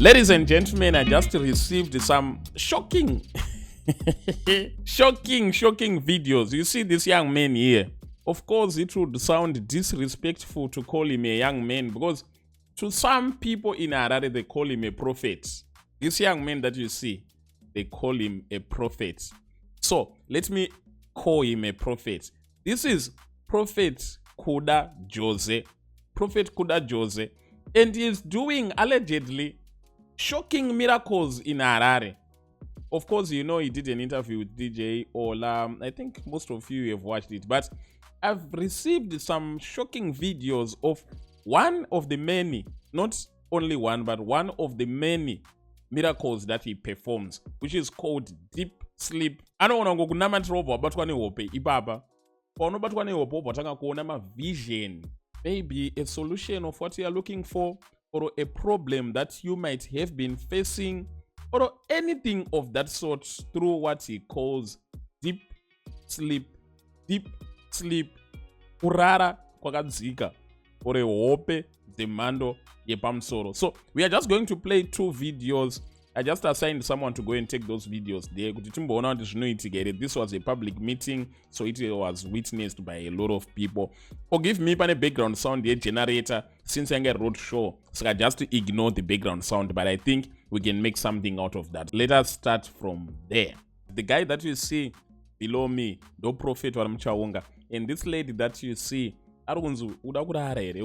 Ladies and gentlemen, I just received some shocking, shocking videos. You see this young man here. Of course, it would sound disrespectful to call him a young man because to some people in Harare, they call him a prophet. This young man that you see, they call him a prophet. So let me call him a prophet. This is Prophet Kuda Jose. Prophet Kuda Jose. And he is doing allegedly shocking miracles in Harare. Of course, you know he did an interview with DJ Ola. I think most of you have watched it. But I've received some shocking videos of one of the many, not only one, but one of the many miracles that he performs, which is called deep sleep. Anoona ngokunamatira obva wabatwa nehope ipapa. Paunobatwa nehope obva watanga kuona mavision. Maybe a solution of what you are looking for, or a problem that you might have been facing, or anything of that sort through what he calls deep sleep. Deep sleep. Kurara kwakadzika. Or a hope dzemhando yepamusoro. So we are just going to play two videos. I just assigned someone to go and take those videos there. This was a public meeting, so it was witnessed by a lot of people. Forgive me for the background sound here generator since I get road show. So I just ignore the background sound, but I think we can make something out of that. Let us start from there. The guy that you see below me, the prophet wa mchawunga, and this lady that you see, arunzu udakurara here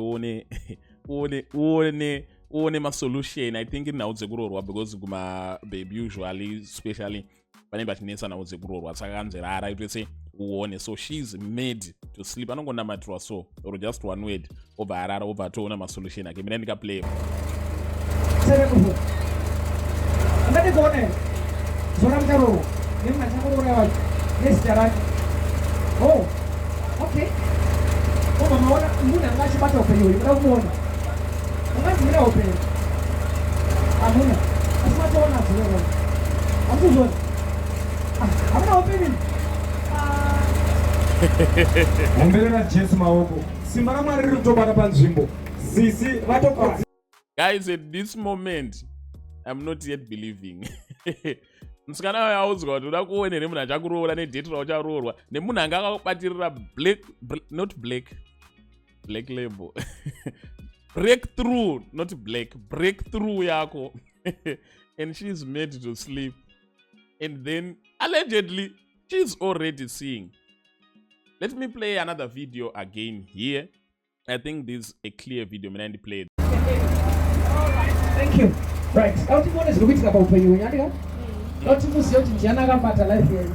one ma solution. I think now it's a kurorwa because kuma baby usually especially panenge pachinesa now it's a kurorwa saka kanzerara it say uone. So she's made to sleep. Anongona matrwa so or just one word over arara over to ona ma solution ake mina ndika play ngati kuone zona mtaro ni machakuru wa yes jarani. Oh okay. Kama maona mbona ngachi bata upenyo unamuona ngachi mira upenyo amuna asema tona zero amuzona amuna upenyo mbele na Jesu maoko simara mwari rutobara panzvimbo sisi vatokwa. Guys, at this moment I'm not yet believing. Musikana wauzwa kuti uda kuone nemunhu achakuroora nedheti raucharoorwa nemunhu anga akakubatirira not black label breakthrough, not black, breakthrough yako. And she's made to sleep, and then allegedly she's already seeing. Let me play another video again here. I think this is a clear video. Mirandi played. Thank you. Right. How do you want to look about for you? Not to see life here.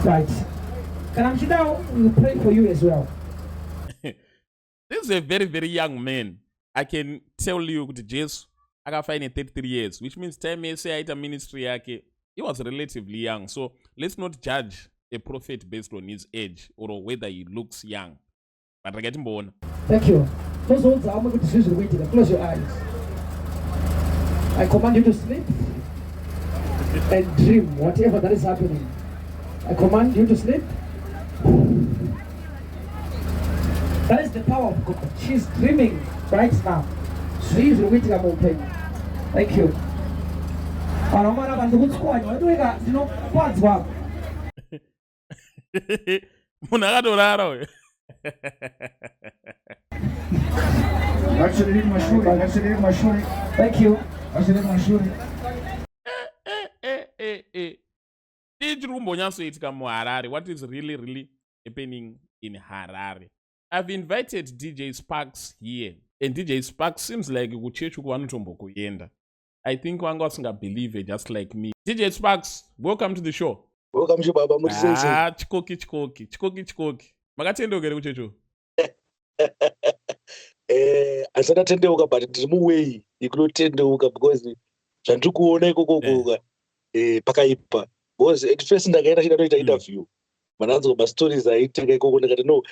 Right. Can I sit down? We'll pray for you as well. This is a very, very young man. I can tell you that Jesus, I got find 33 years, which means time I say I ministry yake. He was relatively young. So let's not judge a prophet based on his age or whether he looks young. But I get him born. Thank you. Those ones are going to wait. Close your eyes. I command you to sleep and dream whatever that is happening. I command you to sleep. That is the power of God. She's dreaming right now. She is waiting about pain. Thank you. Thank you. What is really happening in Harare? I've invited DJ Sparks here, and DJ Sparks seems like kuchechu kwanotombo kuyenda. I think wanga wasinga believe it, just like me. DJ Sparks, welcome to the show. Welcome to Baba Mutisense. Chikoki. Makatendo gere kuchechu. Asana tendeuka but ndiri muway ikunotendeuka because zvandiri kuona ikoko pakaipa. Because at first ndakaenda chinoita interview. Mananzo ma stories aiteka ikoko ndakati no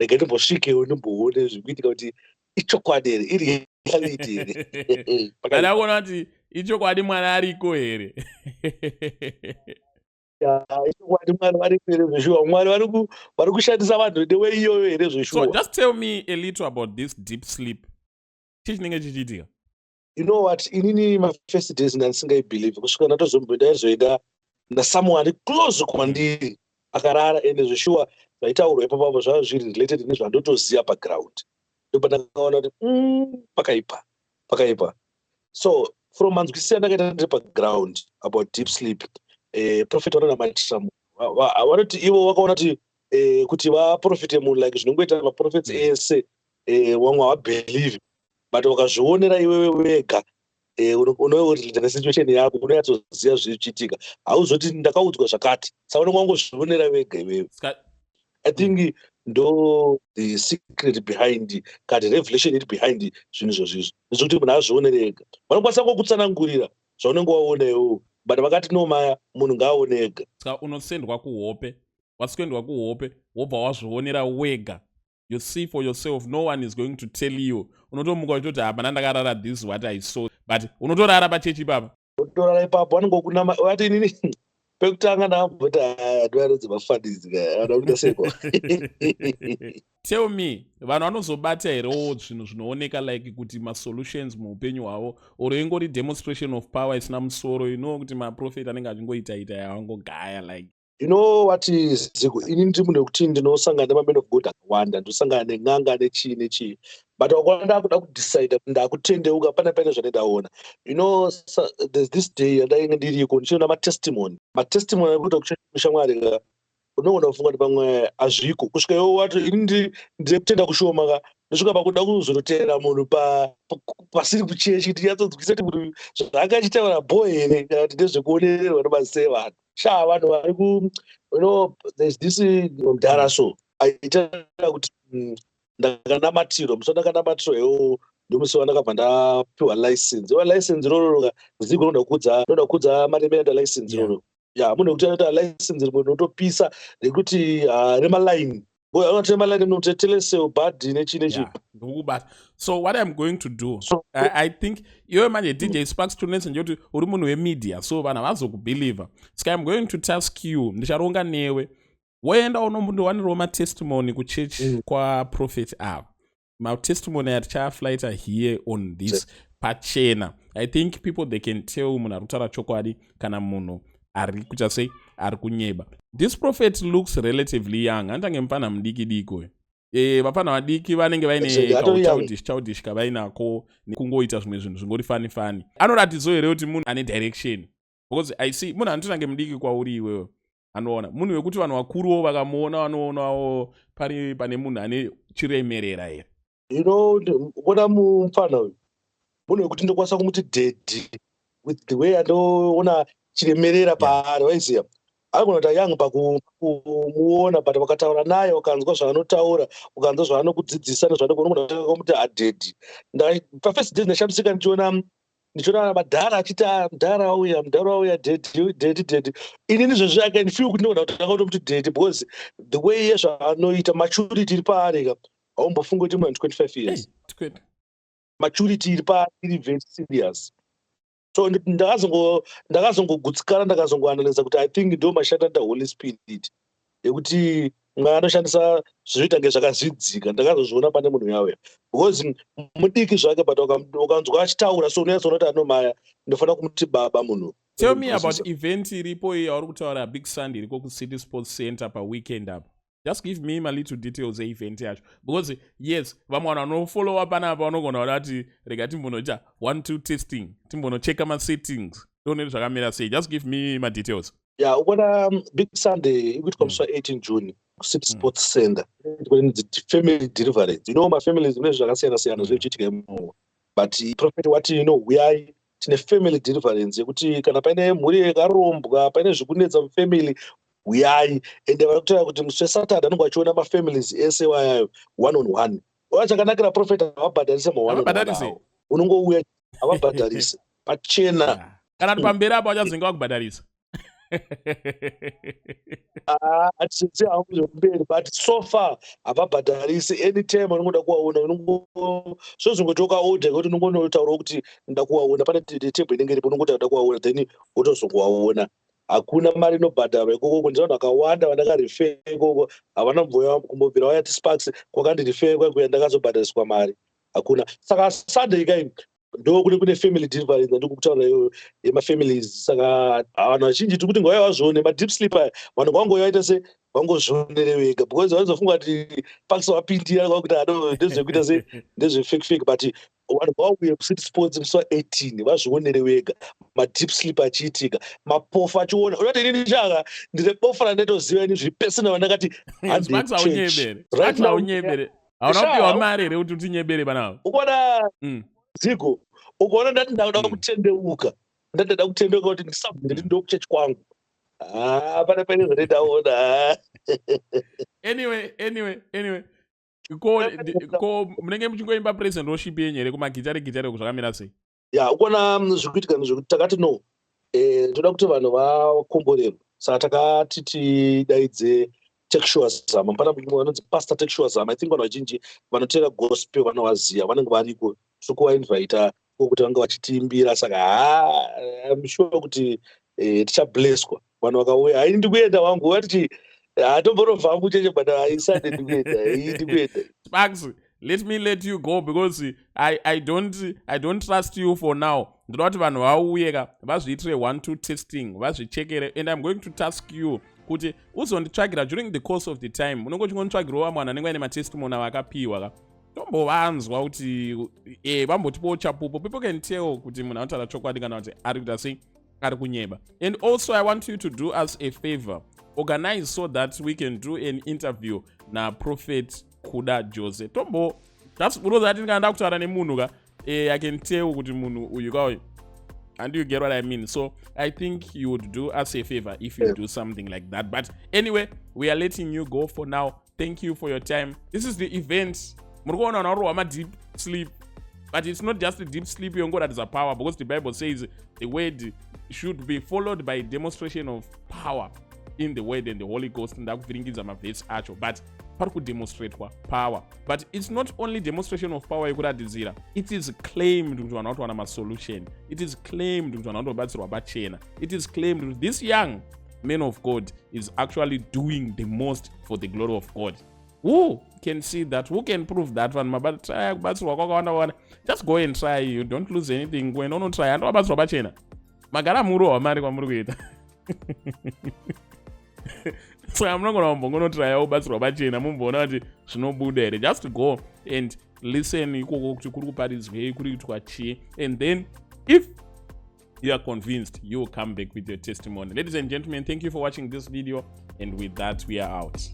ndakatombosvikewo ndimboone zvikuitika kuti ichokwadi here iri reality here. Ndakaona kuti ichokwadi mwana ariko here. Ichokwadi mwana ariko here zveshuwa. Mwari vari kushandisa vanhu newe iyoyo here zveshuwa. So just tell me a little about this deep sleep. Chii chinenge chichiitika? you know what, inini my first days ndandisingaibelieve kusvika ndatozoenda nasomeone close kwandiri akarara, ende zveshuwa zvaitaurwa ipapo zvava zviri related nezvandotoziva paground. Ndopa ndakaona kuti pakaipa. So from manzwisisa andakaita ndiri paground about deep sleep, prophet vanonamatisha munhu vanoti ivo vakaona kuti vaprofite munhu like zvinongoita maprofits ese vamwe havabelieve, but wakazvionera iwewe wega unoirelate nesituation yako, unoyatsoziva zvichiitika, hauzoti ndakaudzwa zvakati, saka unenge wangozvionera wega iwewe. I think ndo the secret behind kati revelation iri behind zvinhu izvozvizvo ndezvokuti munhu azvionere ega. Vanokwanisa kukutsanangurira zvaunenge waona iwewe, but vakati no maya munhu ngaaone ega. Saka unosendwa kuhope, wasikuendwa kuhope wobva wazvionera wega. You see for yourself, no one is going to tell you. Unotomuka uchitoti hapana ndakarara, this is what I saw. But unotorara pachechi papa. Unotorara ipapo vanongokunama vati inini pekutanga ndamboti ndwarodzi mafandisi anakuita seko. Tell me, vanhu vanozobata herewo zvinhu zvinooneka like kuti masolutions muupenyu hwavo, or ingori demonstration of power isina musoro, kuti maprofit anenge achingoita yavangogaya like. You know what is inini ndiri munhu wekuti ndinosangana nemamen of God akawanda, ndosangana neng'anga nechii, but wakona ndakuda kudecide ndakutendeuka pane zvandaona. You know, there's this day ndainge ndiriko ndichiona matestimony ekuita kushamisha Mwari ka unogona kufunga kuti pamwe azviko kusvika iwo wati inini ndiri kutenda kushoma ka ndosvika pakuda kuzonotera munhu pasiri kuchechi kuti yatsodzwisa kuti zvakachitaura boy here kana kuti ndezvekuonererwa nobazise vanhu vanhu vari ku, you know, there's this mudhara so aitaura kuti ndakanamatirwa musi wandakanamatiro iwo ndomusi wandakabva ndapiwa license. License iroro ziko rinode kukudza maremenda license iroro. Ya munhu wekuti anoita license rinotopisa rekuti remaline. Anoti remaline munoti telesale bad nechi. So what I'm going to do, I think iwe manje DJ Sparks tunese nje kuti uri munhu wemedia, so vanhu havazokubelieve. So I'm going to task you, ndicharonga newe. Woenda unombondowanirawo matestimony kuchurch kwaprofit ava. Matestimony atichaflaita here on this pachena. I think people they can tell munhu ari kutaura chokwadi kana munhu ari kuita sei ari kunyeba. This prophet looks relatively young. Andange mupana mudiki diko. Vapana vadiki vanenge vaine childish kavainako nekungoita zvimwe zvinhu zvingori fani. Anoratidzwa here kuti munhu ane direction. Because I see munhu anotonange mudiki kwauri iwewe. Anoona munhu wekuti vanhu vakuruwo vakamuona vanoonawo pane munhu ane chiremerera here. You know, bona mufana uyu munhu wekuti ndokwanisa kumuti dead with the way andoona chiremerera paari, waiziva agona kuti young pakumuona, but wakataura naye ukanzwa zvaanotaura, ukanzwa zvaanokudzidzisa nezvaanogona kumuti adedi. Pafirst days ndashamisika ndichiona madhara achita mudhara uya dead. Inini zvezvo I can feel kuti ndogona kuti ndakatomuti dead because the way yezvaanoita maturity iri paari ka haumbofunga kuti munhu 25 years. Maturity iri paari iri very serious. So ndakazongogutsikana ndakazongoanalyza kuti I think ndo mashanda Holy Spirit ekuti Mwari anoshandisa zvoita ngezvakazvidzika. Ndakazozviona pane munhu yawe because mudiki zvake, but ukanzwa achitaura so unoyatsona kuti anomaya ndinofanira kumuti baba munhu. Tell me about event iripo iyi yauri kutaura Big Sunday iriko kuCity Sports Center paweekend apo. Just give me my little details event yacho, because yes vamwe vanhu vanofollowa panapa vanogona kuti rega timbonoita 1-2 testing, timbonocheka masettings ndonei zvakamira sei. Just give me my details. Yeah, ukona Big Sunday ikuitwa musi wa18 June kuCity Sports Center. Family deliverance. You know, my family zvinhu zvakasiyana zvichiitika imomo, but prophet wati uyai tine family deliverance yekuti kana paine mhuri yakarombwa, paine zvikunetsa mufamily, uyai. Ende varikutaura kuti musi weSaturday anenge achiona mafamilies ese wayayo one on one. Chakanakira prophet havabhadharise ma1 unongouya havabhadharise pachena. Kana kuti pamberi apo achazinga wakubhadharisa. Atisi hamuzomberi, but so far havabhadharisi. Anytime unongoda kuwaona zvozvingotoka order kuti unongotaura kuti ndakuwaona pane table inenge iripo, unongoti ndakuda kuwaona then wotozongowaona. Hakuna mari inobhadharwa ikoko. Ndinoona vakawanda vandakarife ikoko havana kumbobvira wayati Sparks kwakandirife kwakuya ndakazobhadhariswa mari. Hakuna. Saka Sunday kai ndo kune family difference ndikutaura yemafamilies. Saka vanhu vazhinji tiri kuti ngauya wazvione madeep sleeper vanhu kwangoya vaita se vangozvionere vega because vanozofunga kuti pakisa wapindira kwakuti ndezvekuita se ndezvefake but vanhu vauye kucity sports musi wa18 vazvionere vega madeep sleeper achiitika mapofu achiona unoti inini chaka ndine bofu randatoziva ini zviri personal vandakati aunyebere haunapiwa mari here kuti utinyebere panavo ukaona zigo ukaona ndati ndakuda kutendeuka kuti ndisabvire ndindo kuchechi kwangu pane pane zvandaona anyway ko munenge muchingoimba presidentship yenyu here kumagitare zvakamira sei? Ya ukaona zvikuitika nezvekuti takati no toda kuti vanhu vakomborerwa saka takati tidaidze textual zama pana vanonzi pastor textual zama. I think vanhu vazhinji vanotera gospel vanovaziva vanenge variko sokuvainvita kuti vange vachitiimbira saka I'm sure kuti tichablesswa vanhu vakauya haini ndikuenda wangu vatichi hatomborovhambu cheche but haisande ndikuenda Sparks, let you go because I don't trust you for now. Ndoda kuti vanhu vauye vazviitire 1-2 testing vazvichekere and I'm going to task you kuti uzonditsvagira during the course of the time unenge uchingonitsvagirawo vamwe vanhu anenge ane matestimony avakapiwa tombovanzwa kuti vambotipawo chapupo. People can tell kuti munhu anotaura chokwadi kana kuti ari kuita sei ari kunyeba. And also I want you to do us a favor, organize so that we can do an interview na Prophet Kuda Jose. Tombo that's because I think anda kutaura nemunhu ka I can tell kuti munhu uyu kauyu. And you get what I mean? So I think you would do us a favor if you do something like that. But anyway, we are letting you go for now. Thank you for your time. This is the event. Deep sleep. But it's not just a deep sleep, you that is a power, because the Bible says the word should be followed by a demonstration of power in the word and the Holy Ghost. And that brings a verse actual. But could demonstrate power. But it's not only demonstration of power you could desire. It is claimed to not one of solution. It is claimed to not It is claimed this young man of God is actually doing the most for the glory of God. Who can see that? Who can prove that one? But just go and try. You don't lose anything. Go and try. And about Robachena. Magara Muro or Mariko Murguita. So I'm not going to try out but Robachena Mumbonati Snowbudere. Just go and listen. And then if you are convinced, you will come back with your testimony. Ladies and gentlemen, thank you for watching this video. And with that, we are out.